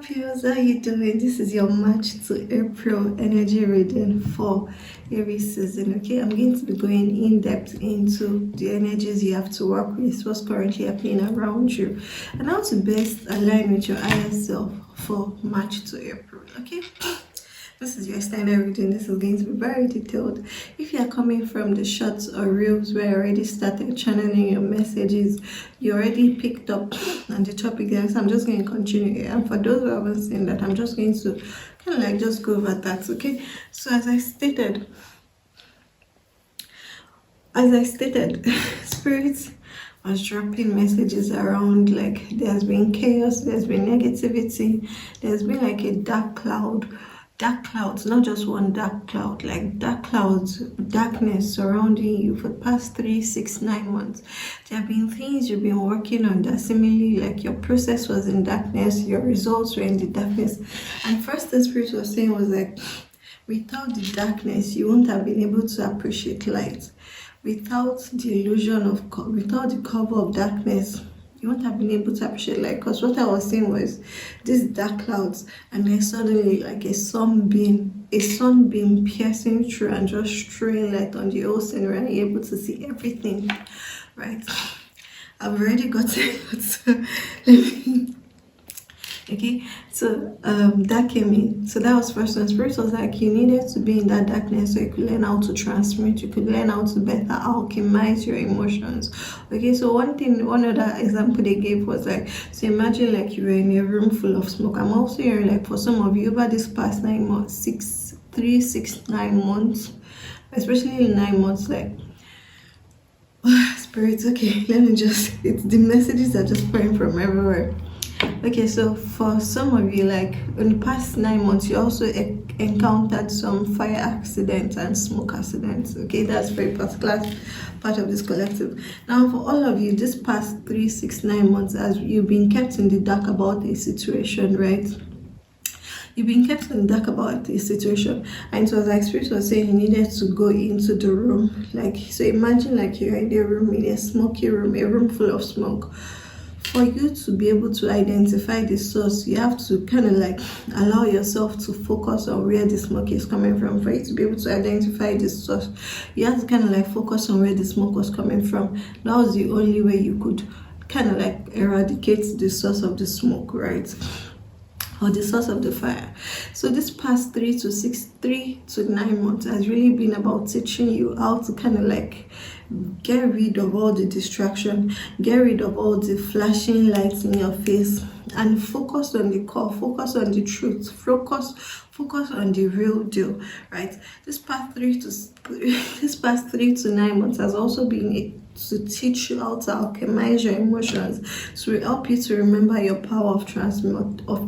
Scorpios, how you doing? This is your March to April energy reading for Aries season. Okay, I'm going to be going in depth into the energies you have to work with, what's currently happening around you, and how to best align with your higher self for March to April. Okay, this is your standard reading. This is going to be very detailed. If you are coming from the shots or reels where I already started channeling your messages, you already picked up on the topic there, so I'm just going to continue here. And for those who haven't seen that, I'm just going to kind of like just go over that. Okay, so as I stated, Spirit was dropping messages around, like there's been chaos, there's been negativity, there's been like a dark clouds, not just one dark cloud, like dark clouds, darkness surrounding you for the past 3, 6, 9 months. There have been things you've been working on that seemingly like your process was in darkness, your results were in the darkness. And first the Spirit was saying was like, without the darkness, you won't have been able to appreciate light. Without the illusion of, without the cover of darkness, you won't have been able to appreciate light. Because what I was saying was these dark clouds, and then suddenly like a sunbeam piercing through and just throwing light on the whole scenery, and you're able to see everything, right? I've already gotten it. Okay, so that came in. So that was first one. Spirit was like, you needed to be in that darkness so you could learn how to transmute, you could learn how to better alchemize your emotions. Okay, so one other example they gave was like, so imagine like you were in a room full of smoke. I'm also hearing like for some of you over this past 9 months, 9 months, especially in 9 months, like Spirit, okay, let me just, it's the messages are just pouring from everywhere. Okay, so for some of you, like in the past 9 months, you also encountered some fire accidents and smoke accidents. Okay, that's very particular part of this collective. Now, for all of you, this past 3, 6, 9 months, as you've been kept in the dark about a situation, right? You've been kept in the dark about a situation, and it was like Spirit was saying you needed to go into the room. Like, so imagine like you're in a room, in a smoky room, a room full of smoke. For you to be able to identify the source, you have to kind of like allow yourself to focus on where the smoke is coming from. For you to be able to identify the source, you have to kind of like focus on where the smoke was coming from. That was the only way you could kind of like eradicate the source of the smoke, right? Or the source of the fire. So this past 3 to 9 months has really been about teaching you how to kind of like get rid of all the distraction, get rid of all the flashing lights in your face, and focus on the core, focus on the truth, focus on the real deal, right? This past 3 to 9 months has also been to teach you how to alchemize your emotions, to help you to remember your power of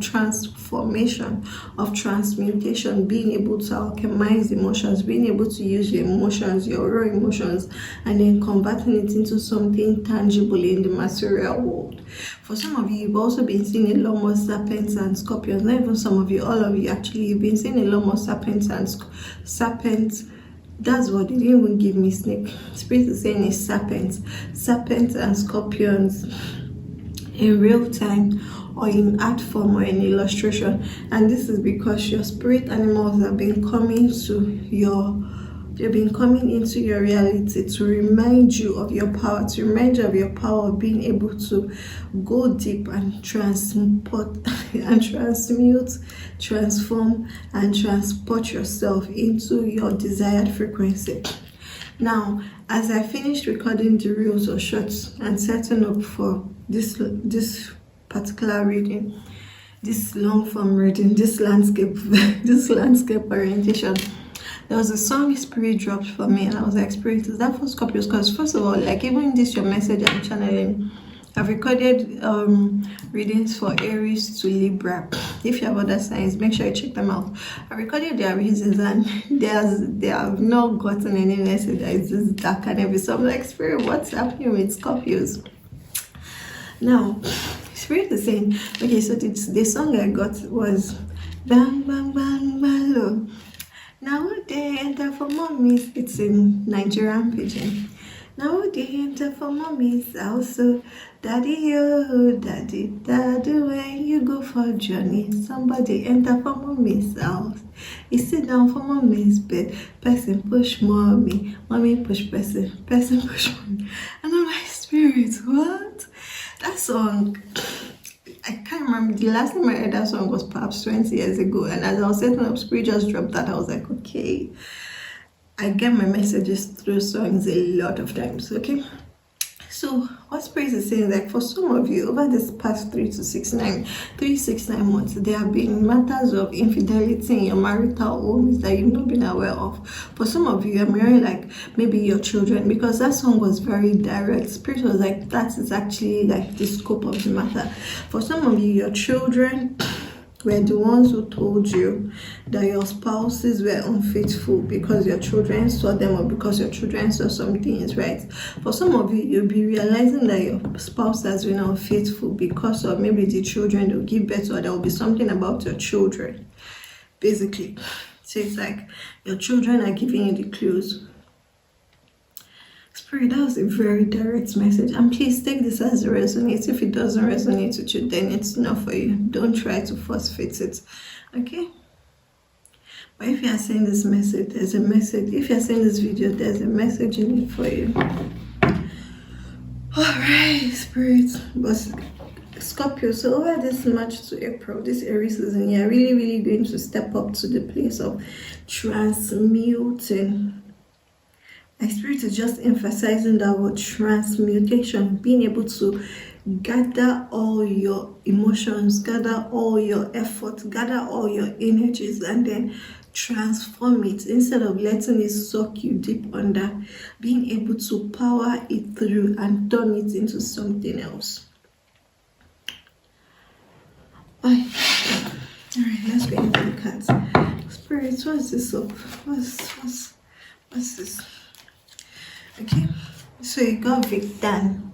transformation, of transmutation, being able to alchemize emotions, being able to use your emotions, your raw emotions, and then converting it into something tangible in the material world. For some of you, you've also been seeing a lot more serpents and scorpions. Not even some of you, all of you actually, you've been seeing a lot more serpents and serpents. That's what they didn't even give me snake. Spirit is saying is serpents and scorpions in real time, or in art form, or in illustration. And this is because your spirit animals have been coming into your reality to remind you of your power, of being able to go deep and transport and transmute, transform and transport yourself into your desired frequency. Now, as I finished recording the reels or shots and setting up for this particular reading, this long form reading, this landscape orientation, there was a song Spirit dropped for me, and I was like, Spirit, is that for Scorpios? Because first of all, like even this your message I'm channeling, I've recorded readings for Aries to Libra. If you have other signs, make sure you check them out. I recorded their reasons, and they have not gotten any message that is this dark and heavy. So I'm like, Spirit, what's happening with Scorpios? Now, Spirit is saying, okay, so the song I got was Bang Bang Bang Bang Low. Now they enter for mommies. It's in Nigerian pidgin. Now they enter for mommy's house, so daddy, oh, daddy, daddy, when you go for journey, somebody enter for mommy's house. You sit down for mommy's bed, person push mommy, mommy push person, person push mommy. And I'm like, spirit, what? That song, I can't remember. The last time I heard that song was perhaps 20 years ago, and as I was setting up, spirit just dropped that. I was like, okay. I get my messages through songs a lot of times, okay? So what spirit is saying, like, for some of you over this past 3 to 6 months, there have been matters of infidelity in your marital homes that you've not been aware of. For some of you, I'm hearing like maybe your children, because that song was very direct. Spirit was like, that is actually like the scope of the matter. For some of you, your children were the ones who told you that your spouses were unfaithful because your children saw them, or because your children saw some things, right? For some of you, you'll be realizing that your spouse has been unfaithful because of maybe the children they'll give birth to, or there will be something about your children, basically. So it's like your children are giving you the clues. Spirit, that was a very direct message, and please take this as it resonates. If it doesn't resonate with you, then it's not for you. Don't try to force fit it, okay? But if you are saying this message, there's a message. If you're saying this video, there's a message in it for you. All right, Spirit. But Scorpio, so over this March to April, this Aries season, you're really going to step up to the place of transmuting. My spirit is just emphasizing that word, transmutation, being able to gather all your emotions, gather all your efforts, gather all your energies, and then transform it. Instead of letting it suck you deep under, being able to power it through and turn it into something else. Alright, let's go into the cards. Spirit, what's this up? What's this? Okay, so you got Victan,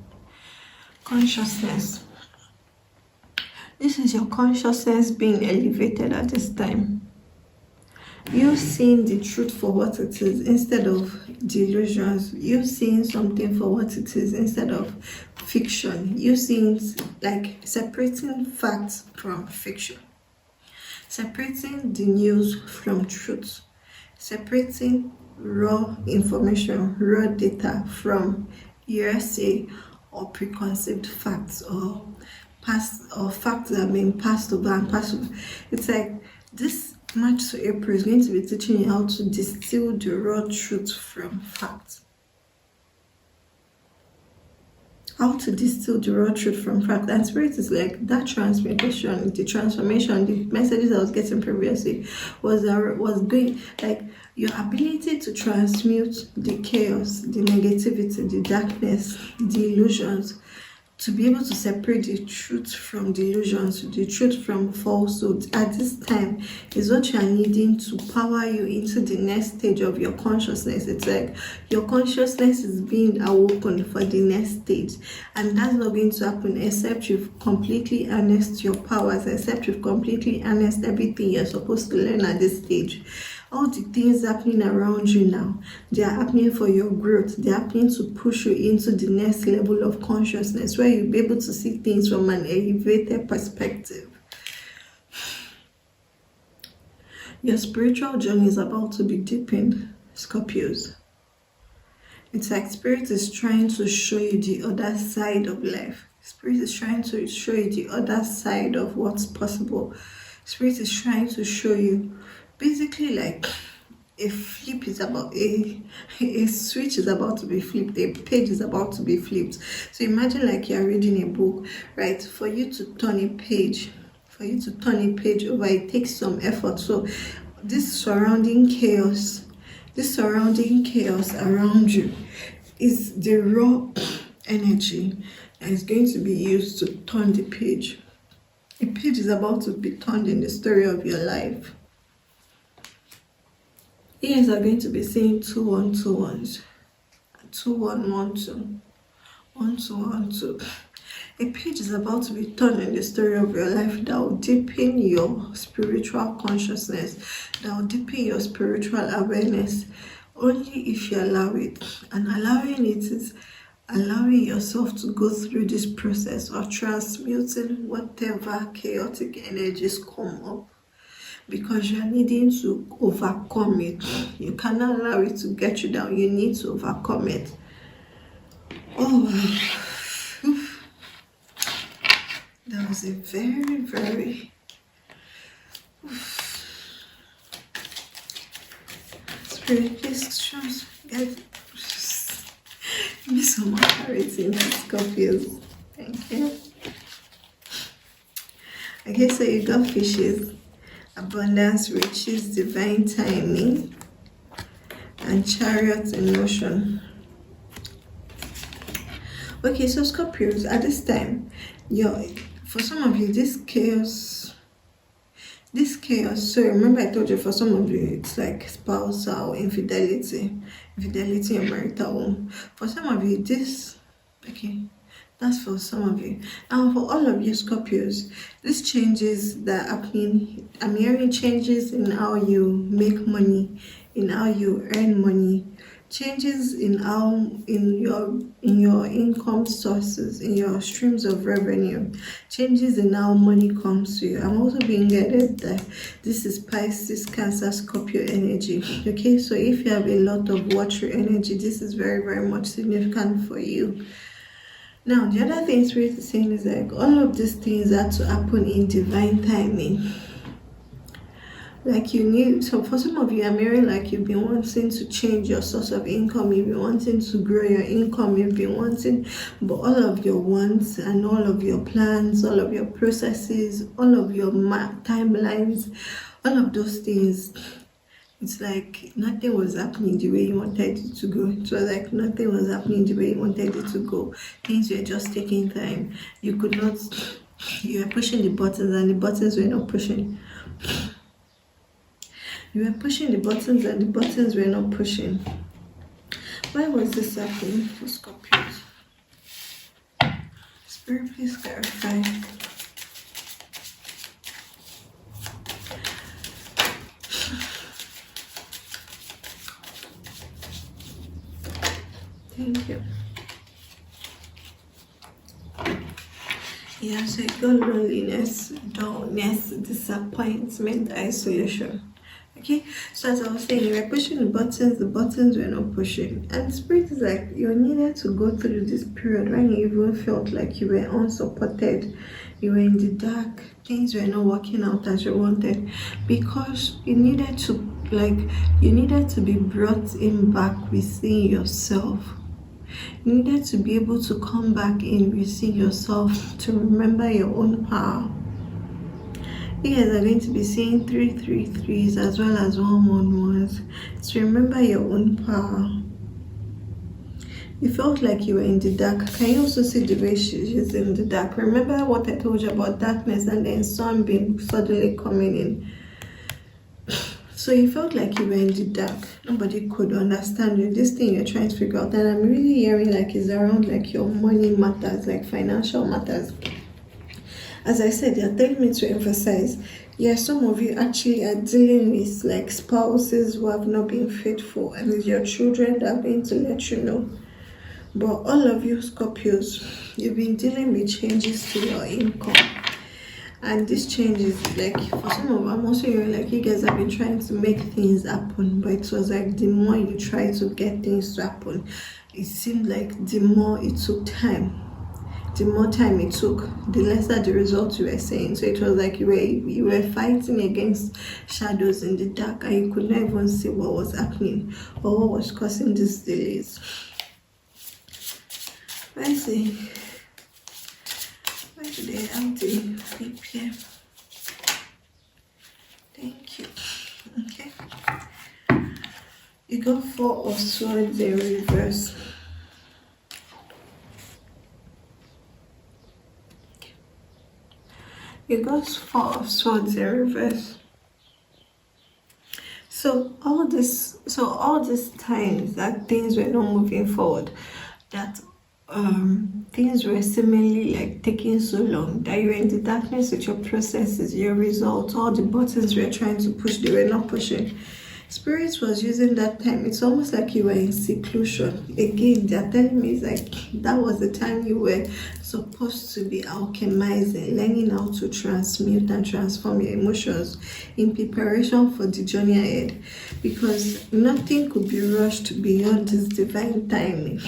consciousness. This is your consciousness being elevated at this time. You seeing the truth for what it is instead of delusions. You seeing something for what it is instead of fiction. You seeing like separating facts from fiction, separating the news from truth, separating raw information, raw data from hearsay or preconceived facts, or facts that have been passed over and passed over. It's like this March to April is going to be teaching you how to distill the raw truth from facts. How to distill the raw truth from fact. And spirit is like that transmutation, the transformation, the messages I was getting previously was going like your ability to transmute the chaos, the negativity, the darkness, the illusions, to be able to separate the truth from delusions, the truth from falsehood at this time is what you are needing to power you into the next stage of your consciousness. It's like your consciousness is being awoken for the next stage, and that's not going to happen except you've completely harnessed your powers, except you've completely harnessed everything you're supposed to learn at this stage. All the things happening around you now, they are happening for your growth. They are happening to push you into the next level of consciousness, where you'll be able to see things from an elevated perspective. Your spiritual journey is about to be deepened, Scorpios. It's like Spirit is trying to show you the other side of life. Spirit is trying to show you the other side of what's possible. Spirit is trying to show you basically like a flip is about a switch is about to be flipped, a page is about to be flipped. So imagine like you're reading a book, right? For you to turn a page over, it takes some effort. So this surrounding chaos around you is the raw energy that is going to be used to turn the page. A page is about to be turned in the story of your life. Ears are going to be saying 2 1 2 1s, 2 1 1 2, 1 2 1 2. A page is about to be turned in the story of your life that will deepen your spiritual consciousness, that will deepen your spiritual awareness only if you allow it. And allowing it is allowing yourself to go through this process of transmuting whatever chaotic energies come up, because you're needing to overcome it. You cannot allow it to get you down. You need to overcome it. Oh wow. That was a very, very Spirit, please trust, guys. Give me some more clarity in that Scorpios. Thank you. Okay, so you got fishes, abundance, riches, divine timing, and chariots in motion. Okay, so Scorpios, at this time, for some of you, this chaos, so remember I told you for some of you it's like spousal infidelity in marital home. For some of you that's for some of you. And for all of you Scorpios, these changes that are happening, I'm hearing changes in how you make money, in how you earn money, changes in your income sources, in your streams of revenue, changes in how money comes to you. I'm also being guided that this is Pisces, Cancer, Scorpio energy. Okay, so if you have a lot of water energy, this is very, very much significant for you. Now the other thing Spirit is saying is like all of these things are to happen in divine timing. Like so for some of you, I'm hearing like you've been wanting to change your source of income, you've been wanting to grow your income, you've been wanting, but all of your wants and all of your plans, all of your processes, all of your timelines, all of those things, it's like nothing was happening the way you wanted it to go. It was like nothing was happening the way you wanted it to go. Things were just taking time. You were pushing the buttons and the buttons were not pushing. You were pushing the buttons and the buttons were not pushing. Why was this happening for Scorpios? Spirit, please clarify. Thank you. Yeah, so you got loneliness, dullness, disappointment, isolation. Okay, so as I was saying, you were pushing the buttons were not pushing. And Spirit is like, you needed to go through this period when you even felt like you were unsupported, you were in the dark, things were not working out as you wanted, because you needed to be brought in back within yourself. You needed to be able to come back in within yourself to remember your own power. You guys are going to be seeing 333s as well as 111s. So remember your own power. You felt like you were in the dark. Can you also see the way she's in the dark? Remember what I told you about darkness and then sunbeam suddenly coming in. So you felt like you were in the dark. Nobody could understand you. This thing you're trying to figure out. And I'm really hearing like it's around like your money matters, like financial matters. As I said, they're telling me to emphasize, some of you actually are dealing with like spouses who have not been faithful, and it's your children that are going to let you know. But all of you Scorpios, you've been dealing with changes to your income. And this changes, like for some of them, I'm also hearing like you guys have been trying to make things happen, but it was like the more you try to get things to happen, it seemed like the more it took time. The more time it took, the lesser the results you were saying. So it was like you were fighting against shadows in the dark, and you could not even see what was happening or what was causing these delays. Let's see. Where do they have the flip here? Thank you. Okay. You got 4 of Swords in reverse. You got 4 of Swords in reverse. So all these times that things were not moving forward, that things were seemingly like taking so long, that you were in the darkness with your processes, your results, all the buttons you were trying to push, they were not pushing. Spirit was using that time. It's almost like you were in seclusion. Again, they're telling me it's like that was the time you were supposed to be alchemizing, learning how to transmute and transform your emotions in preparation for the journey ahead, because nothing could be rushed beyond this divine timing.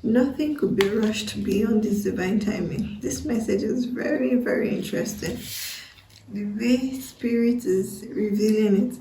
Nothing could be rushed beyond this divine timing. This message is very, very interesting. The way Spirit is revealing it.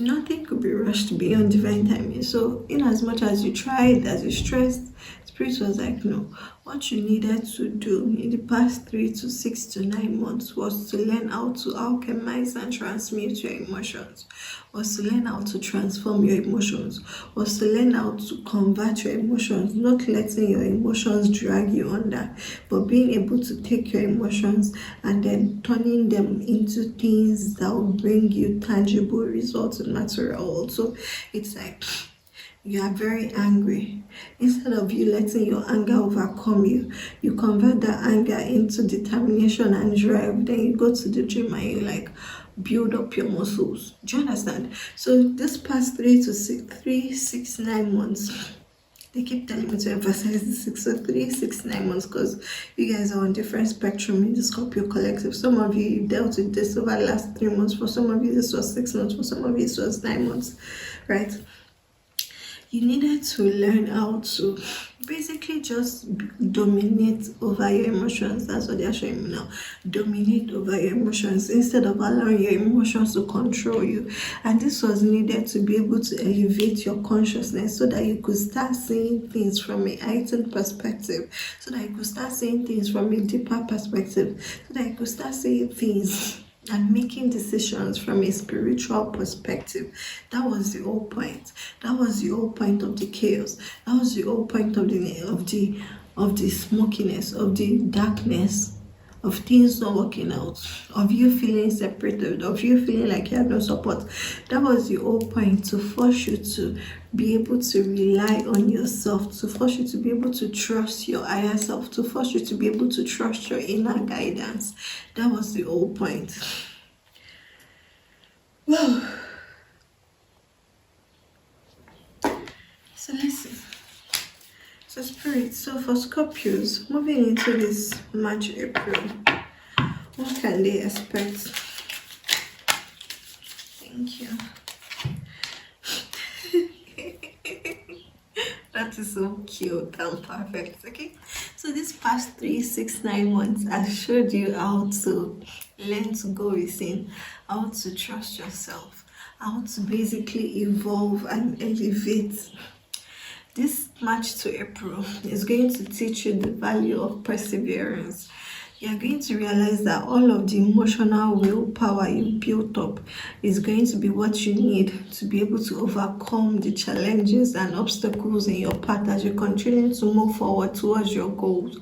Nothing could be rushed beyond divine timing. So in as much as you tried, as you stressed, Spirit was like, no. What you needed to do in the past 3 to 6 to 9 months was to learn how to alchemize and transmute your emotions, was to learn how to transform your emotions, was to learn how to convert your emotions, not letting your emotions drag you under, but being able to take your emotions and then turning them into things that will bring you tangible results in material world. So it's like, you are very angry. Instead of you letting your anger overcome you, you convert that anger into determination and drive. Then you go to the gym and you like build up your muscles. Do you understand? So this past 9 months, they keep telling me to emphasize the 6, so 3, 6, 9 months, because you guys are on different spectrum in the Scorpio collective. Some of you dealt with this over the last 3 months. For some of you, this was 6 months. For some of you, this was 9 months, right? You needed to learn how to basically just dominate over your emotions. That's what they're showing me now. Dominate over your emotions instead of allowing your emotions to control you. And this was needed to be able to elevate your consciousness so that you could start seeing things from a heightened perspective, so that you could start seeing things from a deeper perspective, so that you could start seeing things and making decisions from a spiritual perspective. That was the whole point. That was the whole point of the chaos. That was the whole point of the smokiness, of the darkness, of things not working out, of you feeling separated, of you feeling like you have no support. That was the whole point, to force you to be able to rely on yourself, to force you to be able to trust your higher self, to force you to be able to trust your inner guidance. That was the whole point. Wow. So listen. So Spirit, so for Scorpios, moving into this March, April, what can they expect? Thank you. That is so cute and perfect. Okay, so this past 3, 6, 9 months, I showed you how to learn to go within, how to trust yourself, how to basically evolve and elevate. This March to April is going to teach you the value of perseverance. You're going to realize that all of the emotional willpower you built up is going to be what you need to be able to overcome the challenges and obstacles in your path as you continue to move forward towards your goals.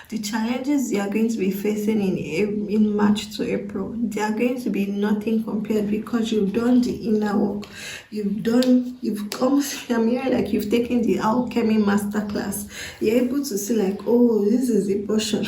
The challenges you are going to be facing in March to April, they are going to be nothing compared, because you've done the inner work. You've almost, I'm hearing like you've taken the alchemy masterclass. You're able to see like, oh, this is emotion.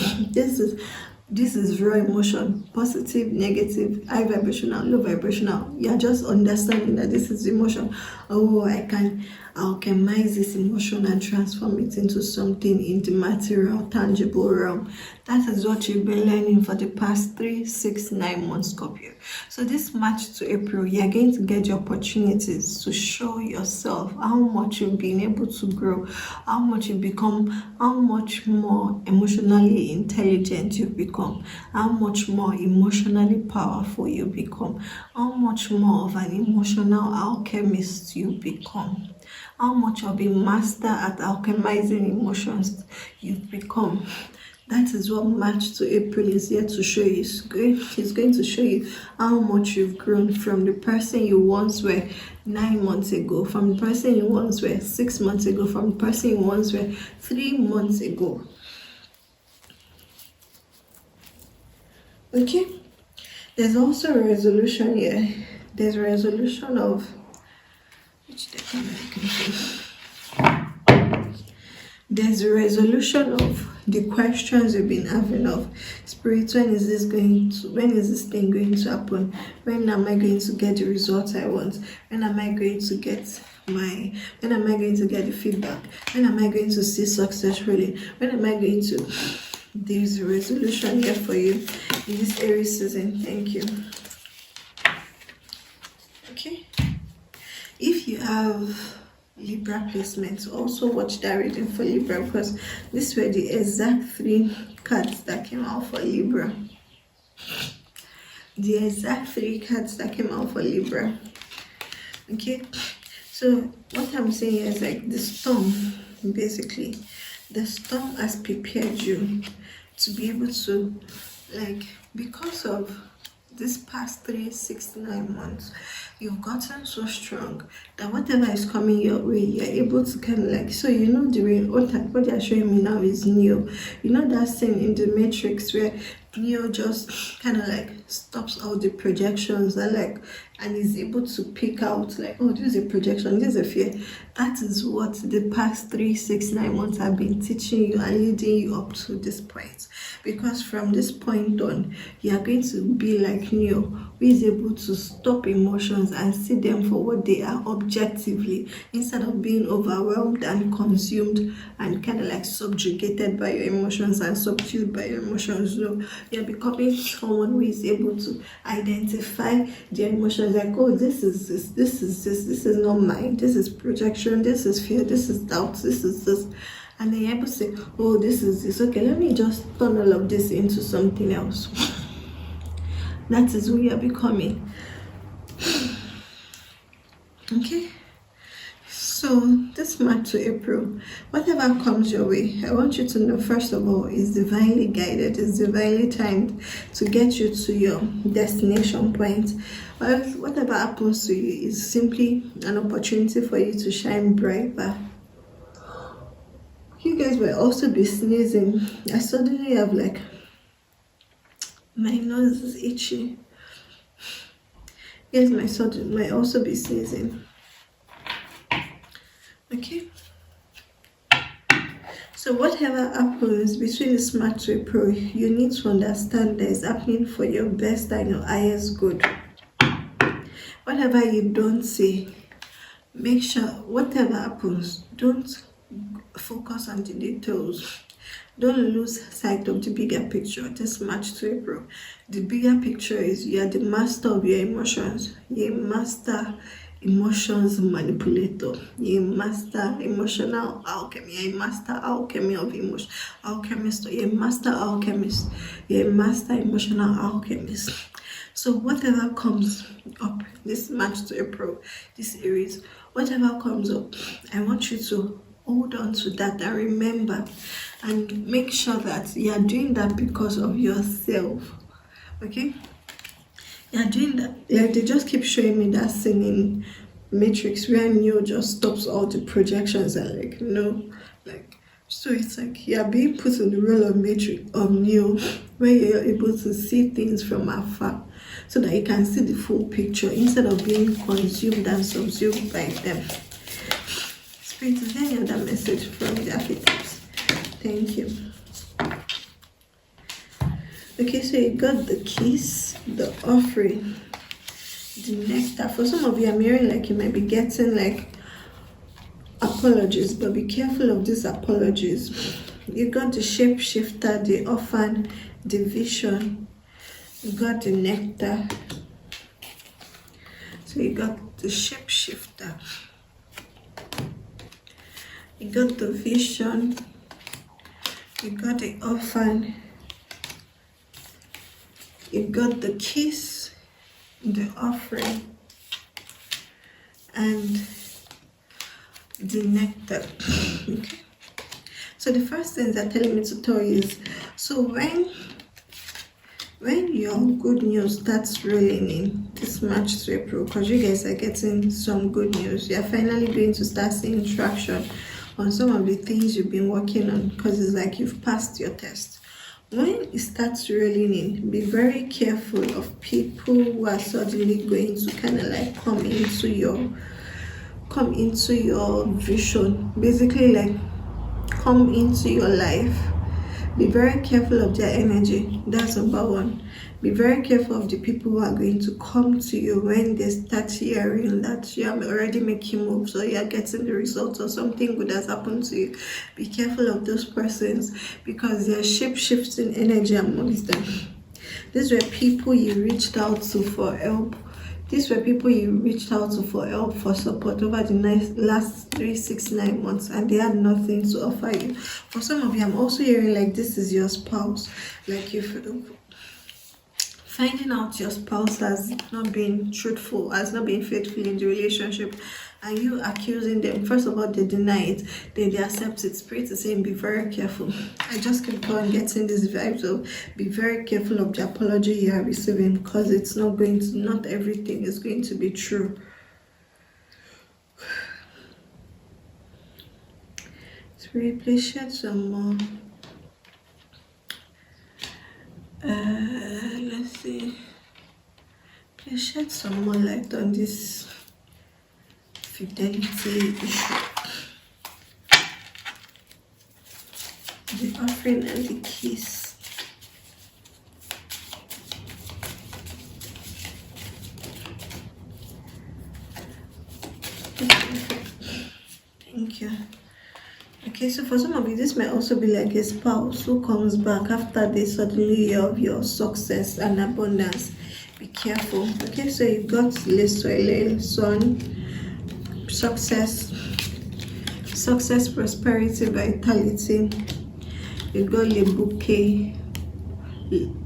This is raw emotion, positive, negative, high vibrational, low vibrational. You're just understanding that this is emotion. Oh, I can alchemize this emotion and transform it into something in the material, tangible realm. That is what you've been learning for the past 3, 6, 9 months, Scorpio. So this March to April, you're going to get the opportunities to show yourself how much you've been able to grow, how much you've become, how much more emotionally intelligent you've become, how much more emotionally powerful you become, how much more of an emotional alchemist you become, how much of a master at alchemizing emotions you've become. That is what March to April is here to show you. It's going to show you how much you've grown from the person you once were 9 months ago, from the person you once were 6 months ago, from the person you once were 3 months ago. Okay? There's also a resolution here. There's a resolution of... which deck am I looking for? There's a resolution of the questions you've been having of spirit, when is this thing going to happen? When am I going to get the results I want? When am I going to get the feedback? When am I going to see success really? When am I going to... There's a resolution here for you in this Aries season. Thank you. Okay, if you have Libra placements, also watch that reading for Libra, because these were the exact 3 cards that came out for Libra. The exact 3 cards that came out for Libra. Okay, so what I'm saying is like the storm, basically the storm has prepared you to be able to, like, because of this past 3, 6, 9 months, you've gotten so strong that whatever is coming your way, you're able to kind of like, so you know the way, what they're showing me now is Neo. You know that scene in the Matrix where Neo just kind of like stops all the projections and is able to pick out like, oh, this is a projection, this is a fear. That is what the past 3, 6, 9 months have been teaching you and leading you up to this point. Because from this point on, you are going to be like Neo, who is able to stop emotions and see them for what they are objectively, instead of being overwhelmed and consumed and kind of like subjugated by your emotions and subdued by your emotions. No, you're becoming someone who is able to identify their emotions, like, oh, this is not mine, this is projection, this is fear, this is doubt, this is this. And then you're able to say, oh, this is this. Okay, let me just turn all of this into something else. That is who you're becoming. Okay? So, this March to April, whatever comes your way, I want you to know, first of all, is divinely guided, is divinely timed to get you to your destination point. Well, whatever happens to you is simply an opportunity for you to shine brighter. You guys will also be sneezing. I suddenly have like, my nose is itchy. Yes, my son might also be sneezing. Okay. So whatever happens between this March to April, you need to understand that it's happening for your best and your highest good. Whatever you don't say, make sure whatever happens, don't focus on the details. Don't lose sight of the bigger picture. This March to April, the bigger picture is you are the master of your emotions. You're a master emotions manipulator. You're a master emotional alchemy. You're a master alchemy of emotion. Alchemist. You're a master alchemist. You're a master emotional alchemist. So whatever comes up this March to April, this Aries, whatever comes up, I want you to hold on to that and remember and make sure that you are doing that because of yourself. Okay? You are doing that. Like, they just keep showing me that scene in Matrix where Neo just stops all the projections and like, no, like, so it's like you are being put in the role of Neo, where you're able to see things from afar so that you can see the full picture instead of being consumed and subsumed by them. Spirit, is there any other message from the archetypes? Thank you. Okay, so you got the kiss, the offering, the nectar. For some of you, I'm hearing like you might be getting like apologies, but be careful of these apologies. You got the shapeshifter, the orphan, the vision. You got the nectar. So you got the shapeshifter. You got the vision. You got the orphan. You got the kiss, the offering, and the nectar. Okay. So the first thing they're telling me to tell you is, so when your good news starts rolling in this March to April, because you guys are getting some good news, you're finally going to start seeing traction on some of the things you've been working on, because it's like you've passed your test. When it starts rolling in, be very careful of people who are suddenly going to kind of like come into your vision, basically like come into your life Be very careful of their energy. That's number one. Be very careful of the people who are going to come to you when they start hearing that you are already making moves or you are getting the results or something good has happened to you. Be careful of those persons because they are shape-shifting energy amongst them. These were people you reached out to for help. These were people you reached out to for help, for support over the last 3, 6, 9 months, and they had nothing to offer you. For some of you, I'm also hearing like this is your spouse. Like you finding out your spouse has not been truthful, has not been faithful in the relationship, and you accusing them. First of all, they deny it, then they accept it. Spirit is saying be very careful. I just keep on getting this vibe of be very careful of the apology you are receiving, because it's not going to, not everything is going to be true. Spirit, please shed some more. Let's see. Please shed some more light on this fidelity issue. The offering and the keys. Thank you. Okay, so for some of you, this might also be like a spouse who comes back after they suddenly hear of your success and abundance. Be careful. Okay, so you got Soil, Sun, success, prosperity, vitality. You got Le Bouquet,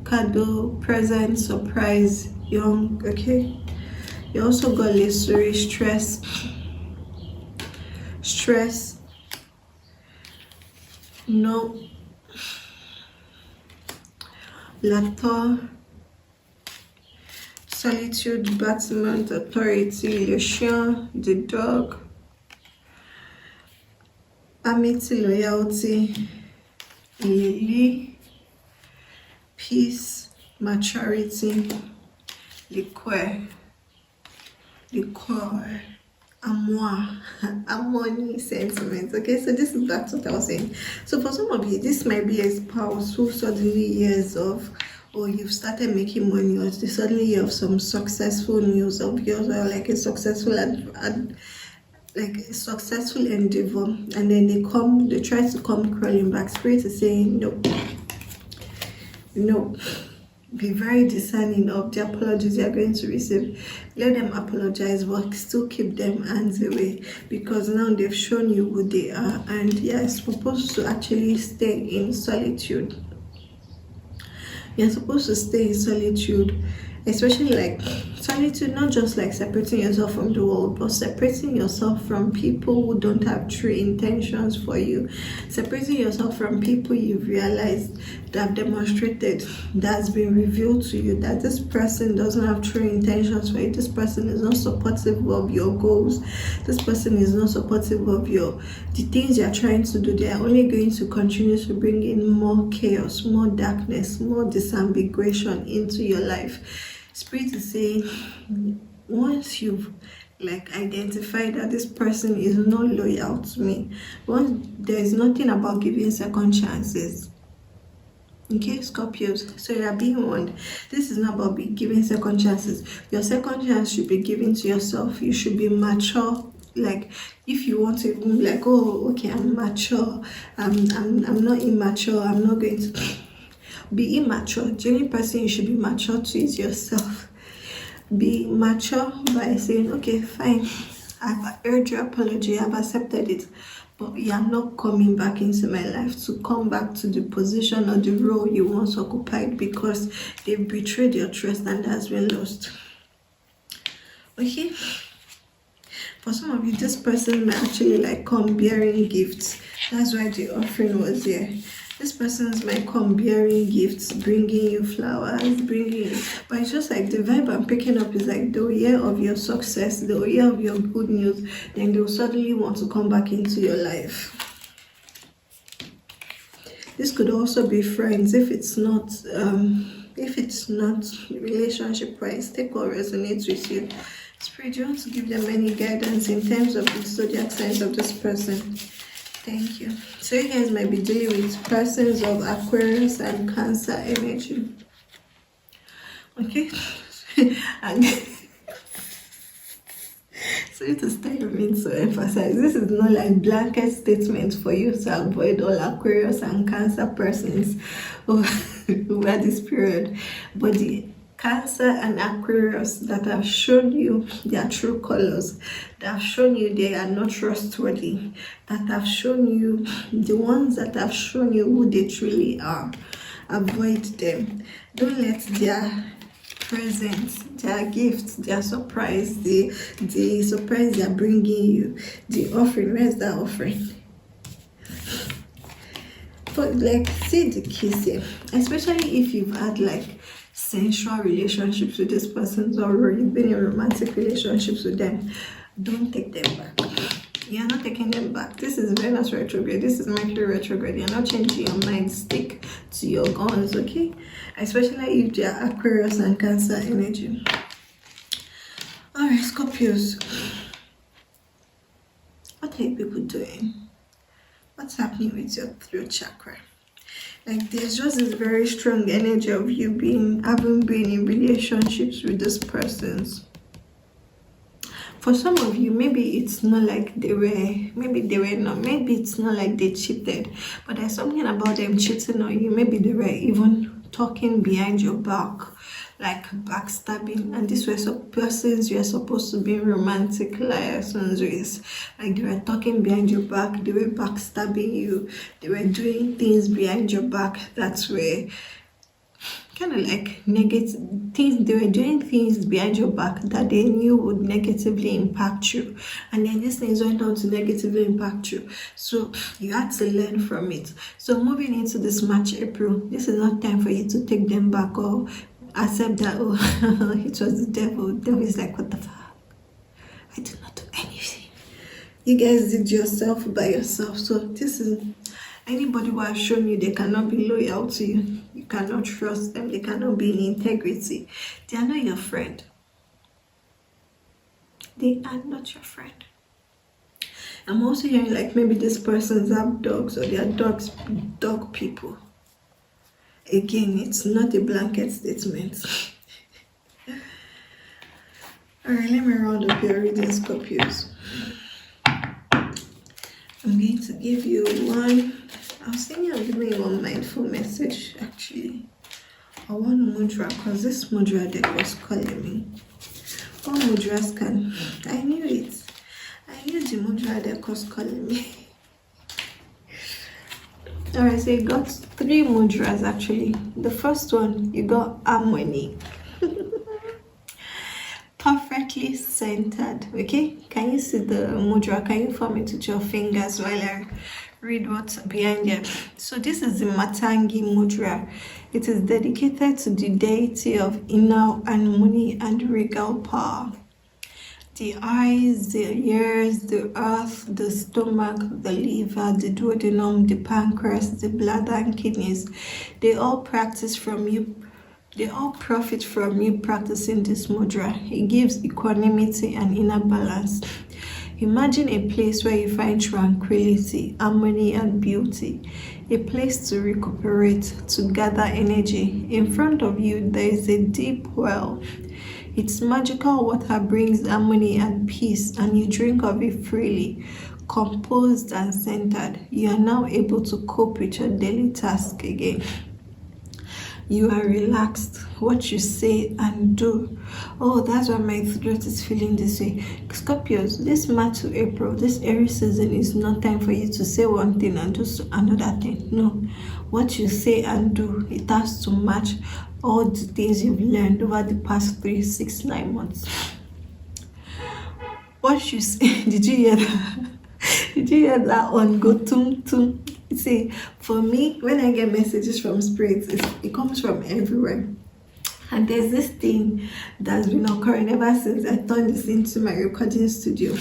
Cadeau, present, surprise, young. Okay, you also got Le Souris, stress. No. Lator, solitude, battement, authority, le chien, the dog, amity, loyalty, lily, peace, maturity, liqueur, amoni sentiments. Okay, so this is that's what I was saying. So for some of you, this might be a spouse who suddenly hears of, or you've started making money, or they suddenly hear of some successful news of yours, or like a successful successful endeavor, and then they try to come crawling back. Spirit is saying no. Be very discerning of the apologies you are going to receive. Let them apologize, but still keep them hands away, because now they've shown you who they are, and you're supposed to actually stay in solitude. You're supposed to stay in solitude, especially like solitude, not just like separating yourself from the world, but separating yourself from people who don't have true intentions for you, separating yourself from people you've realized that have demonstrated, that's been revealed to you that this person doesn't have true intentions for you. This person is not supportive of your goals. This person is not supportive of the things you're trying to do. They are only going to continue to bring in more chaos, more darkness, more disambiguation into your life. Spirit is saying, once you've identify that this person is not loyal to me, once there's nothing about giving second chances. Okay, Scorpios, so you are being warned. This is not about giving second chances. Your second chance should be given to yourself. You should be mature. Like, if you want to even oh, okay, I'm mature. I'm not immature. I'm not going to be immature. The only person you should be mature to is yourself. Be mature by saying, okay, fine, I've heard your apology, I've accepted it, but you are not coming back into my life to come back to the position or the role you once occupied, because they betrayed your trust and has been lost. Okay, for some of you, this person may actually come bearing gifts. That's why the offering was here. This person's might come bearing gifts, bringing you flowers, but it's just like the vibe I'm picking up is like they'll hear of your success, they'll hear of your good news, then they'll suddenly want to come back into your life. This could also be friends if it's not relationship wise. Take what resonates with you. Spirit, you want to give them any guidance in terms of the zodiac signs of this person. Thank you. So you guys might be dealing with persons of Aquarius and Cancer energy. Okay? And so to stay with me to emphasize, this is not like blanket statement for you to avoid all Aquarius and Cancer persons over this period. But the Cancer and Aquarius that have shown you their true colors, that have shown you they are not trustworthy, that have shown you, the ones that have shown you who they truly are, avoid them. Don't let their presents, their gifts, their surprise, the surprise they are bringing you, the offering, where's that offering? But like, see the kiss here, especially if you've had like sensual relationships with this person, or you've been in romantic relationships with them, don't take them back. You're not taking them back. This is Venus retrograde. This is Mercury retrograde. You're not changing your mind. Stick to your guns, okay? Especially if they are Aquarius and Cancer energy. Alright, Scorpios. What are you people doing? What's happening with your throat chakra? Like, there's just this very strong energy of you having been in relationships with this persons. For some of you, maybe it's not like maybe it's not like they cheated, but there's something about them cheating on you. Maybe they were even talking behind your back, like backstabbing, and these were some persons you are supposed to be in romantic liaisons with. Like, they were talking behind your back, they were backstabbing you, they were doing things behind your back that were kind of like negative things. They were doing things behind your back that they knew would negatively impact you, and then these things went on to negatively impact you, so you had to learn from it. So moving into this March, April, this is not time for you to take them back or accept that, oh, it was the devil. The devil is like, what the fuck, I did not do anything. You guys did yourself by yourself. So this is anybody who has shown you they cannot be loyal to you, you cannot trust them, they cannot be in integrity, they are not your friend. They are not your friend. I'm also hearing like maybe these persons have dogs, or they are dog people. Again, it's not a blanket statement. Alright, let me round up your reading, Scorpios. I'm going to give you one. I was thinking of giving you one mindful message actually, or one mudra, because this mudra deck was calling me. All mudras can. I knew it. I knew the mudra deck was calling me. Alright, so you got 3 mudras actually. The first one, you got harmony. Perfectly centered. Okay, can you see the mudra? Can you form it with your fingers while I read what's behind there? So this is the Matangi mudra. It is dedicated to the deity of inner harmony and regal power. The eyes, the ears, the earth, the stomach, the liver, the duodenum, the pancreas, the bladder and kidneys, they all profit from you practicing this mudra. It gives equanimity and inner balance. Imagine a place where you find tranquility, harmony and beauty. A place to recuperate, to gather energy. In front of you there is a deep well. Its magical water brings harmony and peace, and you drink of it freely. Composed and centered, you are now able to cope with your daily task again. You are relaxed. What you say and do. Oh, that's why my throat is feeling this way. Scorpios, this March to April, this Aries season is not time for you to say one thing and do another thing. No. What you say and do, it has to match all the things you've learned over the past 3, 6, 9 months. What you say, did you hear that? Did you hear that one? Go tum tum. See, for me, when I get messages from spirits, it comes from everywhere. And there's this thing that's been occurring ever since I turned this into my recording studio.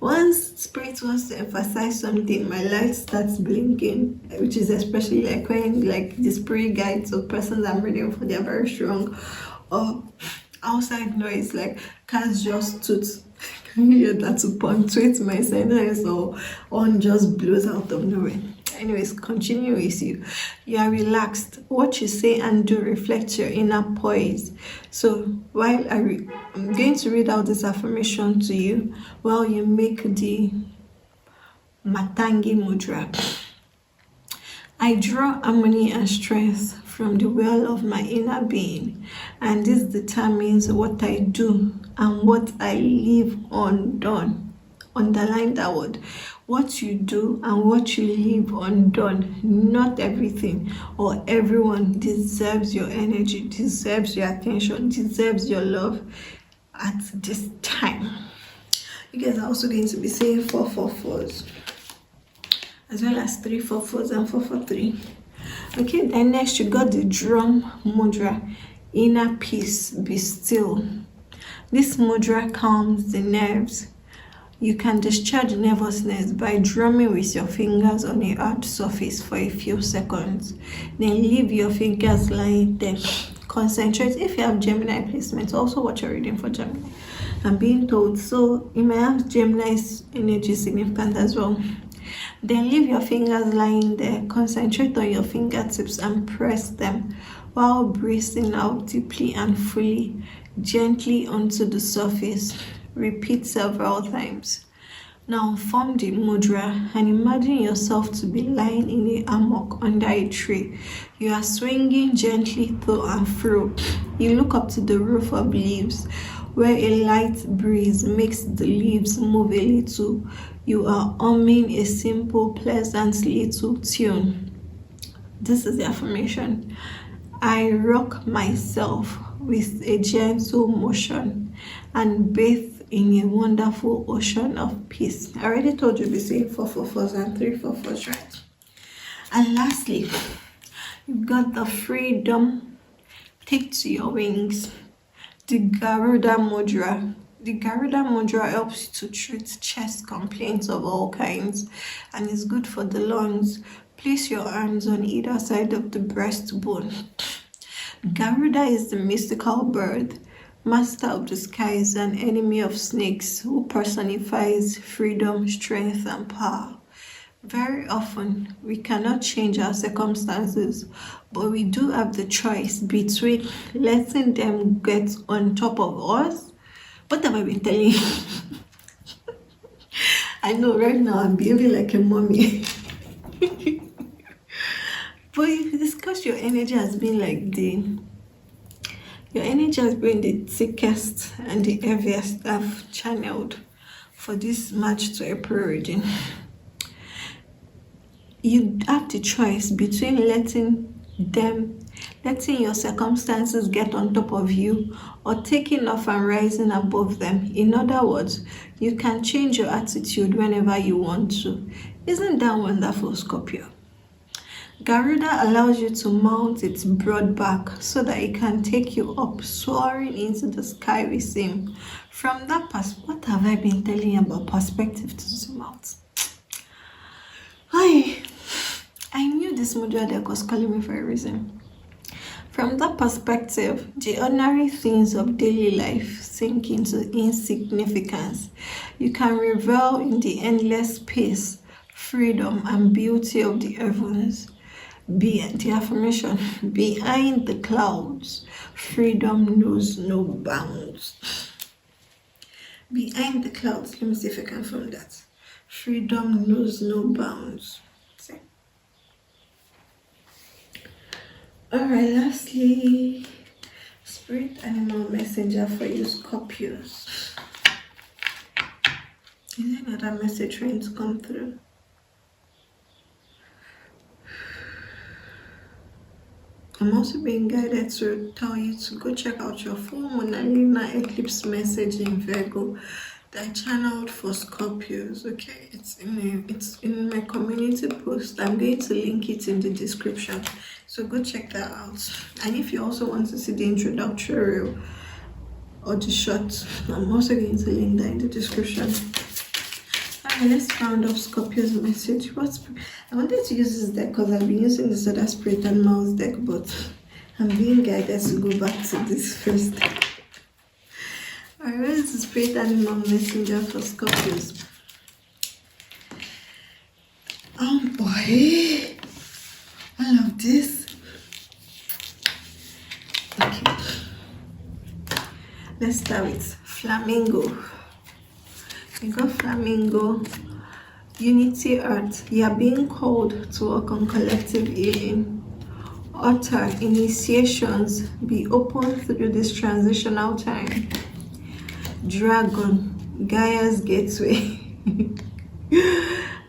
Once spirit wants to emphasize something, my light starts blinking, which is especially like when like the spirit guides or persons I'm reading for, they're very strong. Or outside noise, like cats just toot. Yeah, that to punctuate my sentence or on just blows out of nowhere. Anyways, continue with you. You are relaxed. What you say and do reflects your inner poise. So while I'm going to read out this affirmation to you while you make the Matangi Mudra. I draw harmony and strength from the well of my inner being, and this determines what I do and what I leave undone. Underline that word. What you do and what you leave undone. Not everything or everyone deserves your energy, deserves your attention, deserves your love at this time. You guys are also going to be saying 444s, as well as 344s and 443. Okay, then next you got the drum mudra, inner peace, be still. This mudra calms the nerves. You can discharge nervousness by drumming with your fingers on a hard surface for a few seconds. Then leave your fingers lying there. Concentrate. If you have Gemini placements, also watch your reading for Gemini. I'm being told, so you may have Gemini's energy significant as well. Then leave your fingers lying there. Concentrate on your fingertips and press them while breathing out deeply and fully, gently onto the surface. Repeat several times. Now form the mudra and imagine yourself to be lying in a hammock under a tree. You are swinging gently to and fro. You look up to the roof of leaves where a light breeze makes the leaves move a little. You are humming a simple, pleasant little tune. This is the affirmation. I rock myself with a gentle motion and bathe in a wonderful ocean of peace. I already told you be saying 444s and 344s, right? And lastly, you've got the freedom. Take to your wings. The Garuda Mudra. The Garuda Mudra helps you to treat chest complaints of all kinds and is good for the lungs. Place your hands on either side of the breastbone. Garuda is the mystical bird, master of the skies and enemy of snakes, who personifies freedom, strength, and power. Very often, we cannot change our circumstances, but we do have the choice between letting them get on top of us. What have I been telling you? I know right now I'm behaving like a mommy. But if you discuss your energy has been like your energy has been the thickest and the heaviest I've channeled for this March to April reading. You have the choice between letting your circumstances get on top of you or taking off and rising above them. In other words, you can change your attitude whenever you want to. Isn't that wonderful, Scorpio? Garuda allows you to mount its broad back so that it can take you up, soaring into the sky with him. From that what have I been telling you about perspective to zoom out? I knew this mudra deck was calling me for a reason. From that perspective, the ordinary things of daily life sink into insignificance. You can revel in the endless peace, freedom, and beauty of the heavens. The affirmation, behind the clouds, freedom knows no bounds. Behind the clouds, let me see if I can find that. Freedom knows no bounds. See? Alright, lastly, spirit animal messenger for you, Scorpios. Is there another message trying to come through? I'm also being guided to tell you to go check out your full Moon Eclipse Message in Virgo that I channeled for Scorpios. Okay, it's in my community post. I'm going to link it in the description, so go check that out. And if you also want to see the introductory or the short, I'm also going to link that in the description. Alright, let's round up Scorpio's message. I wanted to use this deck because I've been using this other spirit animals deck, but I'm being guided to go back to this first. Alright, what is the spirit animal messenger for Scorpios? Oh boy, all of this. Okay, let's start with Flamingo. You got Flamingo, Unity Earth. You are being called to work on collective healing. Otter, initiations, be open through this transitional time. Dragon, Gaia's gateway.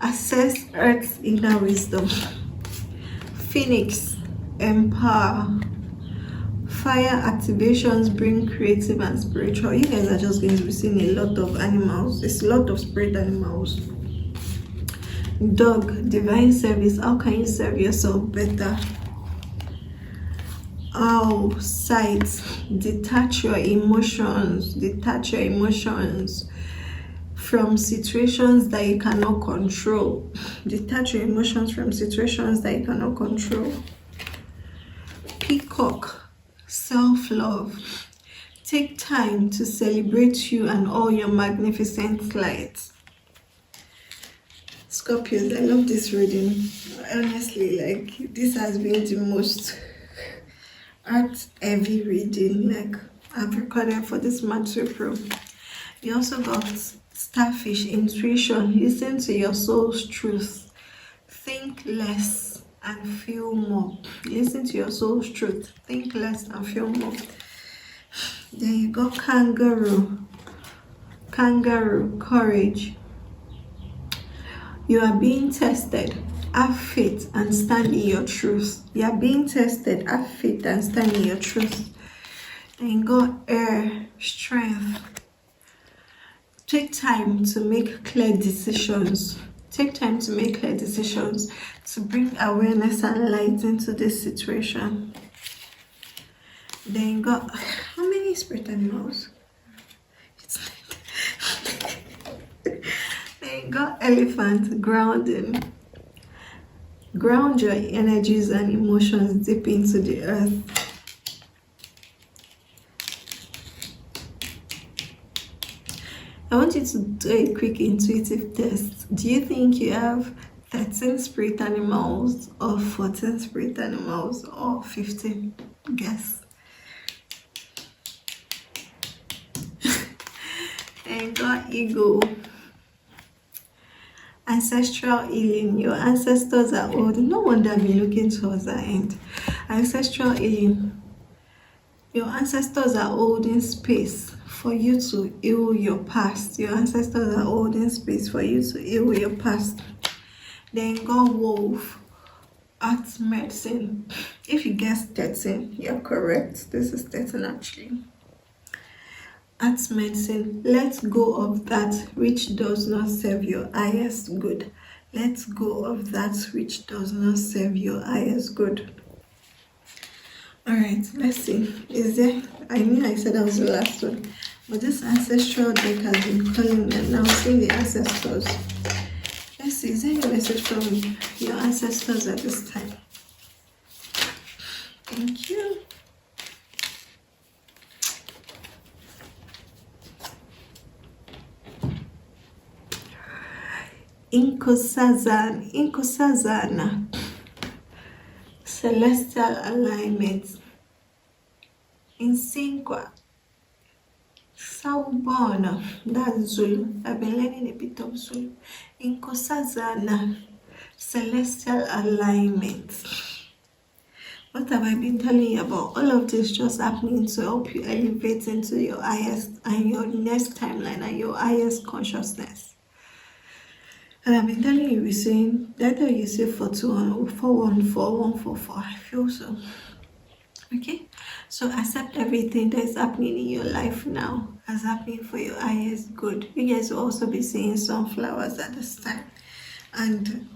Access Earth's inner wisdom. Phoenix, empower. Fire activations bring creative and spiritual. You guys are just going to be seeing a lot of animals. It's a lot of spirit animals. Dog, divine service. How can you serve yourself better? Owl, sight, detach your emotions. Detach your emotions from situations that you cannot control. Detach your emotions from situations that you cannot control. Peacock, self-love. Take time to celebrate you and all your magnificent lights. Scorpios, I love this reading. Honestly, like, this has been the most art heavy reading like I've recorded for this month April. You also got Starfish, intuition. Listen to your soul's truth. Think less and feel more. Listen to your soul's truth. Think less and feel more. Then you got Kangaroo. Kangaroo, courage. You are being tested. Have faith and stand in your truth. You are being tested. Have faith and stand in your truth. Then you got Air, strength. Take time to make clear decisions. Take time to make clear decisions to bring awareness and light into this situation. Then you got, how many spirit animals? Then you got Elephant, grounding. Ground your energies and emotions deep into the earth. I want you to do a quick intuitive test. Do you think you have 13 spirit animals or 14 spirit animals or 15? Guess. And got ego. Ancestral healing. Your ancestors are old. No wonder I've been looking towards the end. Ancestral healing. Your ancestors are holding space for you to heal your past. Your ancestors are holding space for you to heal your past. Then God wolf. Art medicine. If you guess 13, you're correct. This is 13 actually. Art medicine. Let go of that which does not serve your highest good. Let go of that which does not serve your highest good. Alright, let's see. Is there, I mean, I said that was the last one, but this ancestral deck has been calling me and now seeing the ancestors. Let's see, is there any message from your ancestors at this time? Thank you. Inkosazana, celestial alignment. Insinqua, Sawubona, that's Zulu. I've been learning a bit of Zulu. Inkosazana, celestial alignment. What have I been telling you about? All of this just happening to help you elevate into your highest and your next timeline and your highest consciousness. And I've been telling you, we're saying that you say 41414144. I feel so. Okay, so accept everything that is happening in your life now as happening for your highest good. You guys will also be seeing sunflowers at this time. And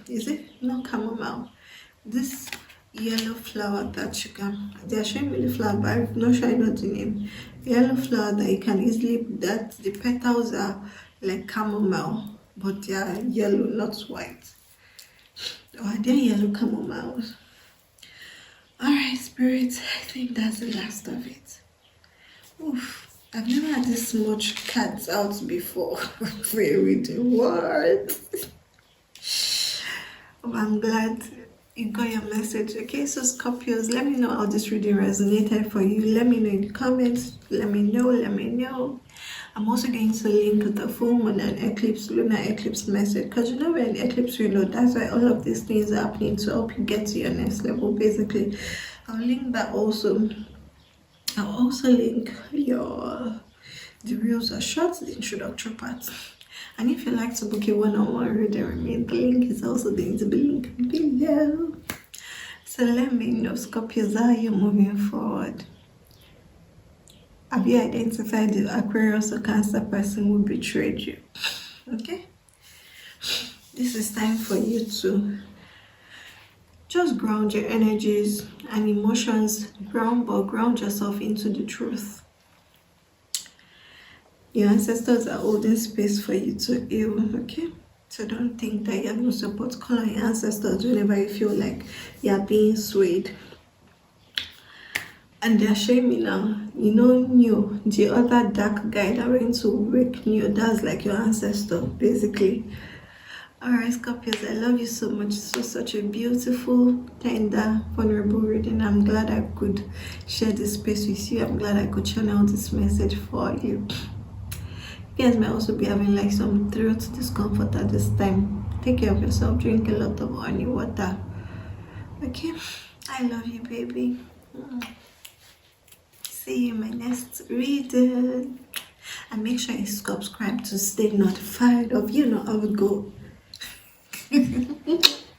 is it not chamomile? This yellow flower that you can, they're showing me the flower, but I'm not sure I know the name. Yellow flower that you can easily, that the petals are like chamomile, but they are yellow, not white. Or are they yellow chamomiles? Alright, spirits, I think that's the last of it. Oof. I've never had this much cards out before for a reading. What? Oh, I'm glad you got your message. Okay, so Scorpios, let me know how this reading resonated for you. Let me know in the comments. Let me know. I'm also going to link the full moon and eclipse, lunar eclipse message, because you know we're in eclipse window. That's why all of these things are happening to help you get to your next level. Basically, I'll link that also. I'll also link the reels are short, the introductory part. And if you like to book a one-on-one reading with me, the link is also going to be linked below. So let me know, Scorpios, how you're moving forward. Have you identified the Aquarius or Cancer person who betrayed you? Okay? This is time for you to just ground your energies and emotions, ground yourself into the truth. Your ancestors are holding space for you to heal, okay? So don't think that you have no support. Call on your ancestors whenever you feel like you are being swayed. And they're showing me now, you know, Neo, the other dark guy that went to wake Neo, that's like your ancestor, basically. Alright, Scorpios, I love you so much. So such a beautiful, tender, vulnerable reading. I'm glad I could share this space with you. I'm glad I could channel this message for you. You guys may also be having like some throat discomfort at this time. Take care of yourself. Drink a lot of honey water. Okay? I love you, baby. See you in my next reading. And make sure you subscribe to stay notified of, you know, how it go.